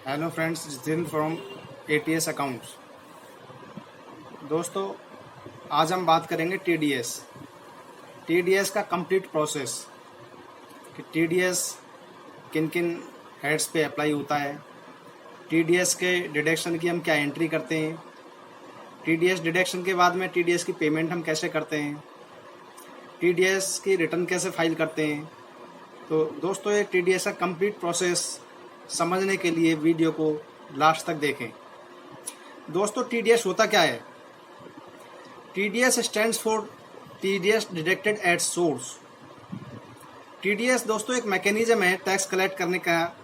Hello friends, Jitin from ATS accounts. दोस्तों, आज हम बात करेंगे टीडीएस का कंप्लीट प्रोसेस कि टीडीएस किन किन हेड्स पे अप्लाई होता है, टीडीएस के डिडक्शन की हम क्या एंट्री करते हैं, टीडीएस डिडक्शन के बाद में टीडीएस की पेमेंट हम कैसे करते हैं, टीडीएस की रिटर्न कैसे फाइल करते हैं। तो दोस्तों, ये टीडीएस का कंप्लीट प्रोसेस समझने के लिए वीडियो को लास्ट तक देखें। दोस्तों, टीडीएस होता क्या है? TDS stands for TDS deducted at source. TDS दोस्तों एक मैकेनिज्म है टैक्स कलेक्ट करने का,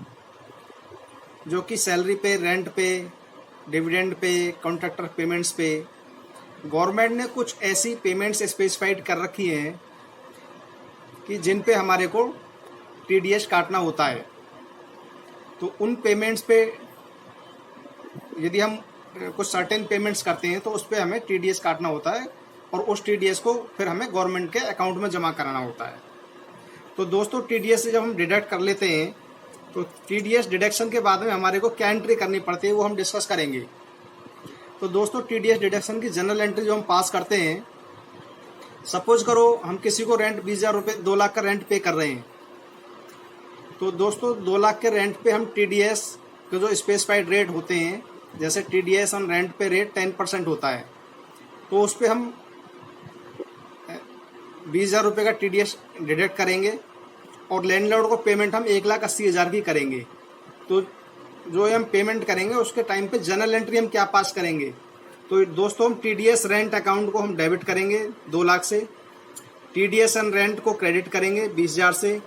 जो कि सैलरी पे, रेंट पे, डिविडेंड पे, कॉन्ट्रैक्टर पेमेंट्स पे गवर्नमेंट ने कुछ ऐसी पेमेंट्स स्पेसिफाइड कर रखी हैं कि जिन पे हमारे को टीडीएस काटना होता है। तो उन पेमेंट्स पे यदि हम कुछ सर्टेन पेमेंट्स करते हैं तो उस पर हमें टीडीएस काटना होता है और उस टीडीएस को फिर हमें गवर्नमेंट के अकाउंट में जमा कराना होता है। तो दोस्तों, टीडीएस से जब हम डिडक्ट कर लेते हैं तो टीडीएस डिडक्शन के बाद में हमारे को क्या एंट्री करनी पड़ती है वो हम डिस्कस करेंगे। तो दोस्तों, टीडीएस डिडक्शन की जनरल एंट्री जो हम पास करते हैं, सपोज करो हम किसी को रेंट 20,000 रुपये, 2 लाख का रेंट पे कर रहे हैं। तो दोस्तों, 2 लाख के रेंट पे हम टीडीएस के जो स्पेसिफाइड रेट होते हैं, जैसे टीडीएस ऑन रेंट पे रेट 10% होता है, तो उस पर हम 20,000 रुपये का टीडीएस डिडक्ट करेंगे और लैंडलॉर्ड को पेमेंट हम 1,80,000 की करेंगे। तो जो हम पेमेंट करेंगे उसके टाइम पे जनरल एंट्री हम क्या पास करेंगे? तो दोस्तों, हम टीडीएस रेंट अकाउंट को हम डेबिट करेंगे 2 लाख से, टीडीएस ऑन रेंट को क्रेडिट करेंगे 20,000 से,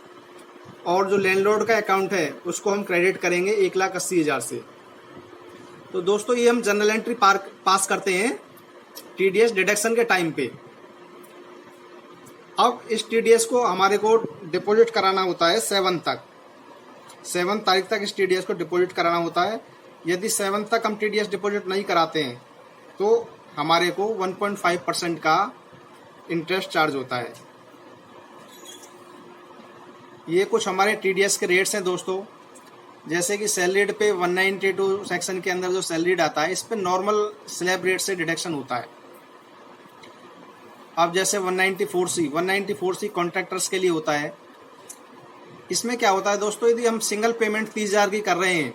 और जो लैंडलॉर्ड का अकाउंट है उसको हम क्रेडिट करेंगे 1,80,000 से। तो दोस्तों, ये हम जनरल एंट्री पास करते हैं टीडीएस डिडक्शन के टाइम पे। अब इस टीडीएस को हमारे को डिपॉजिट कराना होता है 7 तारीख तक इस टीडीएस को डिपॉजिट कराना होता है। यदि 7 तक हम टीडीएस डिपॉजिट नहीं कराते हैं तो हमारे को 1.5% का इंटरेस्ट चार्ज होता है। ये कुछ हमारे टीडीएस के रेट्स हैं दोस्तों। जैसे कि सैलरीड पे 192 सेक्शन के अंदर जो सैलरीड आता है, इस पे नॉर्मल स्लैब रेट से डिडक्शन होता है। अब जैसे 194C कॉन्ट्रैक्टर्स के लिए होता है। इसमें क्या होता है दोस्तों, यदि हम सिंगल पेमेंट 30,000 की कर रहे हैं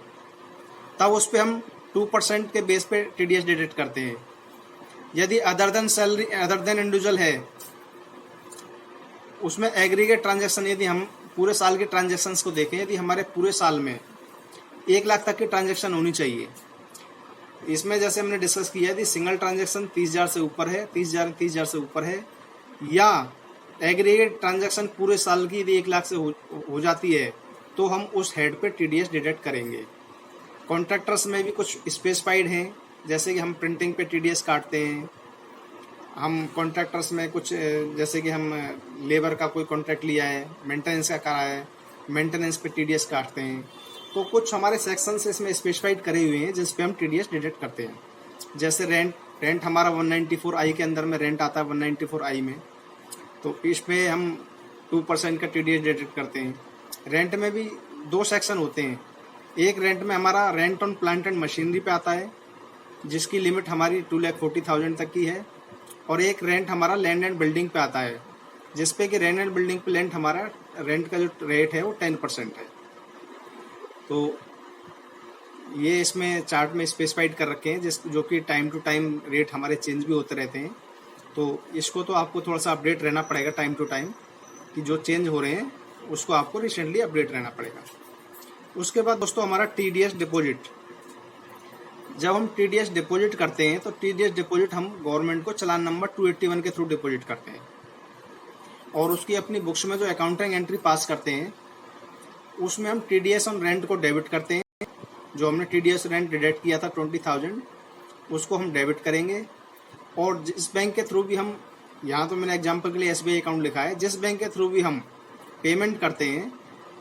तब उस पर हम 2% के बेस पे टीडीएस डिडक्ट करते हैं। यदि अदर देन इंडिविजुअल है, उसमें एग्रीगेट ट्रांजैक्शन, यदि हम पूरे साल के ट्रांजैक्शंस को देखें, यदि हमारे पूरे साल में 1 लाख तक की ट्रांजैक्शन होनी चाहिए। इसमें जैसे हमने डिस्कस किया, यदि सिंगल ट्रांजैक्शन 30,000 से ऊपर है, 30,000 से ऊपर है, या एग्रीगेट ट्रांजैक्शन पूरे साल की यदि 1 लाख से हो जाती है, तो हम उस हेड पे टीडीएस डिडक्ट करेंगे। कॉन्ट्रैक्टर्स में भी कुछ स्पेसिफाइड हैं, जैसे कि हम प्रिंटिंग पे टीडीएस काटते हैं। हम कॉन्ट्रैक्टर्स में कुछ, जैसे कि हम लेबर का कोई कॉन्ट्रैक्ट लिया है, मेंटेनेंस का करा है, मेंटेनेंस पे टीडीएस काटते हैं। तो कुछ हमारे सेक्शंस इसमें स्पेसिफाइड करे हुए हैं जिस पे हम टीडीएस डिडक्ट करते हैं। जैसे रेंट हमारा 194I के अंदर में रेंट आता है, 194I में, तो इस पे हम 2% का टीडीएस डिडक्ट करते हैं। रेंट में भी 2 सेक्शन होते हैं। एक रेंट में हमारा rent on plant and machinery पे आता है, जिसकी लिमिट हमारी 2,40,000 तक की है, और एक रेंट हमारा लैंड एंड बिल्डिंग पे आता है, जिसपे कि लैंड एंड बिल्डिंग पे रेंट का जो रेट है वो 10% है। तो ये इसमें चार्ट में स्पेसिफाइड कर रखे हैं, जो कि टाइम टू टाइम रेट हमारे चेंज भी होते रहते हैं। तो इसको तो आपको थोड़ा सा अपडेट रहना पड़ेगा टाइम टू टाइम, कि जो चेंज हो रहे हैं उसको आपको रिसेंटली अपडेट रहना पड़ेगा। उसके बाद दोस्तों, हमारा टीडीएस डिपॉजिट। जब हम टीडीएस डिपॉजिट करते हैं तो टीडीएस डिपॉजिट हम गवर्नमेंट को चालान नंबर 281 के थ्रू डिपॉजिट करते हैं, और उसकी अपनी बुक्स में जो अकाउंटिंग एंट्री पास करते हैं उसमें हम टीडीएस ऑन रेंट को डेबिट करते हैं। जो हमने टीडीएस रेंट डिडक्ट किया था 20,000, उसको हम डेबिट करेंगे। और जिस बैंक के थ्रू भी हम, यहाँ तो मैंने एग्जाम्पल के लिए SBI अकाउंट लिखा है, जिस बैंक के थ्रू भी हम पेमेंट करते हैं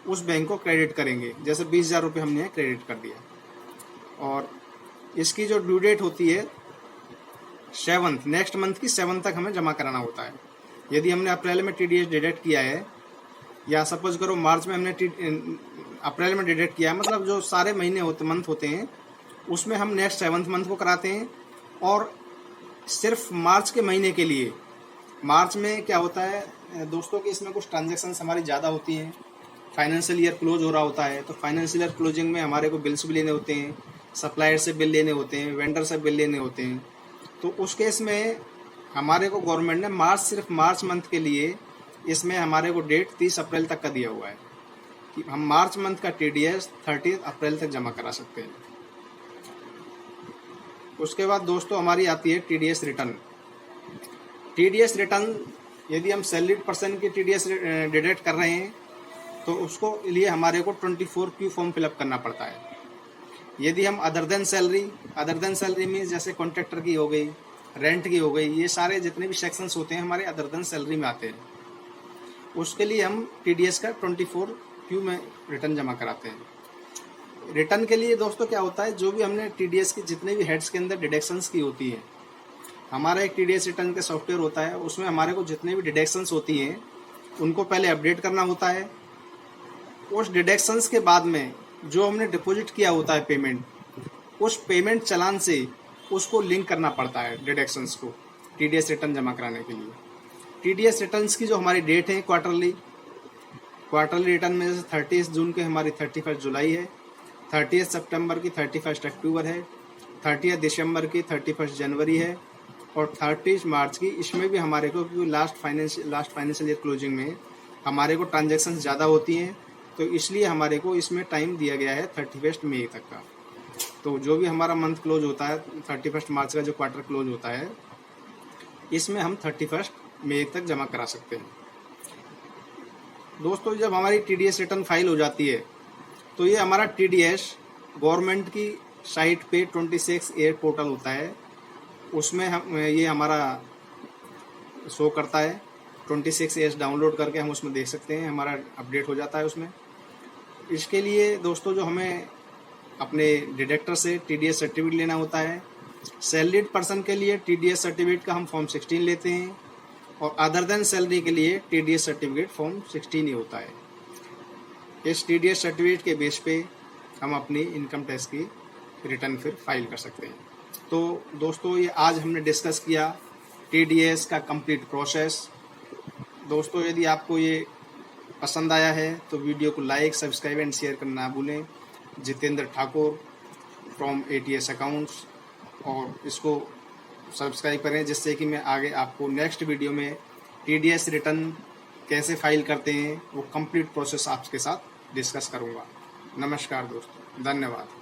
उस बैंक को क्रेडिट करेंगे। जैसे 20,000 रुपये हमने क्रेडिट कर दिया, और इसकी जो ड्यू डेट होती है 7th, नेक्स्ट मंथ की 7 तक हमें जमा कराना होता है। यदि हमने अप्रैल में टीडीएस डिडक्ट किया है, या सपोज करो मार्च में हमने अप्रैल में डिडक्ट किया है, मतलब जो सारे महीने मंथ होते हैं उसमें हम नेक्स्ट 7th मंथ को कराते हैं। और सिर्फ मार्च के महीने के लिए, मार्च में क्या होता है दोस्तों कि इसमें कुछ ट्रांजेक्शन्स हमारी ज़्यादा होती हैं, फाइनेंशियल ईयर क्लोज हो रहा होता है, तो फाइनेंशियल ईयर क्लोजिंग में हमारे को बिल्स भी लेने होते हैं, सप्लायर से बिल लेने होते हैं, वेंडर से बिल लेने होते हैं। तो उस केस में हमारे को गवर्नमेंट ने सिर्फ मार्च मंथ के लिए इसमें हमारे को डेट 30 अप्रैल तक का दिया हुआ है कि हम मार्च मंथ का TDS 30 अप्रैल तक जमा करा सकते हैं। उसके बाद दोस्तों हमारी आती है TDS रिटर्न। TDS रिटर्न यदि हम सैलरीड पर्सन की TDS डिडक्ट कर रहे हैं तो उसको लिए हमारे को 24Q फॉर्म फिलअप करना पड़ता है। यदि हम अदर देन सैलरी में जैसे कॉन्ट्रैक्टर की हो गई, रेंट की हो गई, ये सारे जितने भी सेक्शंस होते हैं हमारे अदर देन सैलरी में आते हैं, उसके लिए हम TDS का 24Q में रिटर्न जमा कराते हैं। रिटर्न के लिए दोस्तों क्या होता है, जो भी हमने TDS की जितने भी हेड्स के अंदर डिडक्शंस की होती है, हमारा एक TDS रिटर्न का सॉफ्टवेयर होता है, उसमें हमारे को जितने भी डिडक्शंस होती हैं उनको पहले अपडेट करना होता है। उस डिडक्शंस के बाद में जो हमने डिपॉजिट किया होता है पेमेंट, उस पेमेंट चालान से उसको लिंक करना पड़ता है डिडक्शंस को TDS रिटर्न जमा कराने के लिए। TDS रिटर्न्स की जो हमारी डेट है क्वार्टरली रिटर्न में जैसे 30 जून के हमारी 31 जुलाई है, 30 सितंबर की 31 अक्टूबर है, 30 दिसंबर की 31 जनवरी है और 30 मार्च की। इसमें भी हमारे को लास्ट फाइनेंशियल ईयर क्लोजिंग में हमारे को ट्रांजेक्शन ज़्यादा होती हैं, तो इसलिए हमारे को इसमें टाइम दिया गया है 31 मई तक का। तो जो भी हमारा मंथ क्लोज होता है 31 मार्च का जो क्वार्टर क्लोज होता है, इसमें हम 31 मई तक जमा करा सकते हैं। दोस्तों जब हमारी TDS रिटर्न फाइल हो जाती है तो ये हमारा TDS गवर्नमेंट की साइट पे 26A पोर्टल होता है, उसमें हम ये हमारा शो करता है। 26A डाउनलोड करके हम उसमें देख सकते हैं, हमारा अपडेट हो जाता है उसमें। इसके लिए दोस्तों जो हमें अपने डिडक्टर से TDS सर्टिफिकेट लेना होता है। सैलरीड पर्सन के लिए TDS सर्टिफिकेट का हम फॉर्म 16 लेते हैं और अदर देन सैलरी के लिए TDS सर्टिफिकेट फॉर्म 16 ही होता है। इस TDS सर्टिफिकेट के बेस पे हम अपनी इनकम टैक्स की रिटर्न फिर फाइल कर सकते हैं। तो दोस्तों ये आज हमने डिस्कस किया TDS का कंप्लीट प्रोसेस। दोस्तों यदि आपको ये पसंद आया है तो वीडियो को लाइक, सब्सक्राइब एंड शेयर करना ना भूलें। Jitendra Thakur from ATS accounts, और इसको सब्सक्राइब करें जिससे कि मैं आगे आपको नेक्स्ट वीडियो में TDS रिटर्न कैसे फाइल करते हैं वो कंप्लीट प्रोसेस आपके साथ डिस्कस करूंगा। नमस्कार दोस्तों, धन्यवाद।